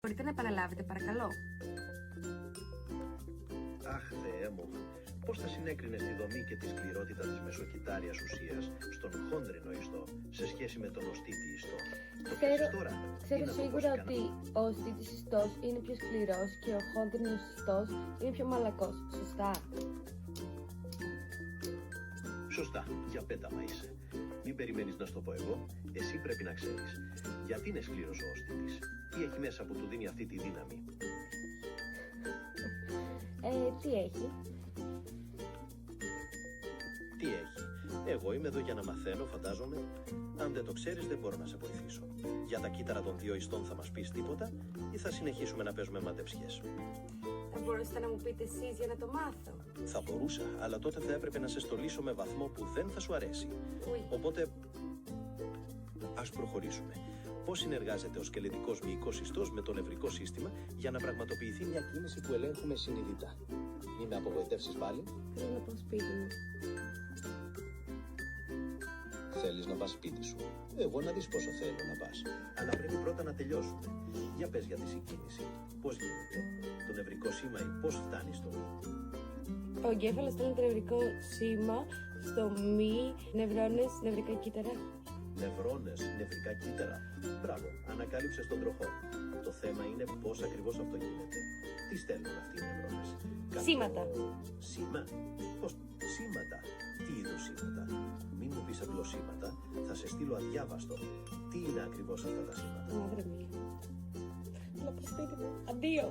Μπορείτε να επαναλάβετε, παρακαλώ. Αχ, Θεέ μου, πώς θα συνέκρινες τη δομή και τη σκληρότητα της μεσοκυτάριας ουσίας στον χόνδρινο ιστό σε σχέση με τον οστίτη ιστό? Το ξέρεις τώρα? Ξέρω σίγουρα ότι ο οστίτης ιστός είναι πιο σκληρός και ο χόνδρινος ιστός είναι πιο μαλακός. Σωστά? Σωστά, για πέταμα είσαι. Μην περιμένεις να στο πω εγώ, εσύ πρέπει να ξέρεις. Γιατί είναι σκληρός ο οστίτης? Τι έχει μέσα που του δίνει αυτή τη δύναμη? Τι έχει? Τι έχει? Εγώ είμαι εδώ για να μαθαίνω, φαντάζομαι. Αν δεν το ξέρεις, δεν μπορώ να σε βοηθήσω. Για τα κύτταρα των δύο ιστών θα μας πεις τίποτα ή θα συνεχίσουμε να παίζουμε μαντεψιές? Θα μπορούσατε να μου πείτε εσείς για να το μάθω? Θα μπορούσα, αλλά τότε θα έπρεπε να σε στολίσω με βαθμό που δεν θα σου αρέσει. Οπότε, ας προχωρήσουμε. Πώς συνεργάζεται ο σκελετικός μυϊκός ιστός με το νευρικό σύστημα για να πραγματοποιηθεί μια κίνηση που ελέγχουμε συνειδητά? Μην με απογοητεύσεις πάλι. Θέλω να πάω σπίτι μου. Θέλεις να πας σπίτι σου? Εγώ να δεις πόσο θέλω να πας. Αλλά πρέπει πρώτα να τελειώσουμε. Για πες για τη συγκίνηση. Πώς γίνεται? Το νευρικό σήμα ή πώς φτάνει στο μη? Ο εγκέφαλος στέλνει το νευρικό σήμα στο μη, νευρώνες, νευρικά κύτταρα. Νευρώνες, νευρικά κύτταρα. Μπράβο, ανακάλυψες τον τροχό. Το θέμα είναι πώς ακριβώς αυτό γίνεται. Τι στέλνουν αυτοί οι νευρώνες? Σήματα. Σήμα? Πώς? Σήματα? Τι είδους σήματα? Μην μου πεις απλώς σήματα. Θα σε στείλω αδιάβαστο. Τι είναι ακριβώς αυτά τα σήματα? Μαύρα μήλα. Θέλω να πάω σπίτι μου. Αντίο.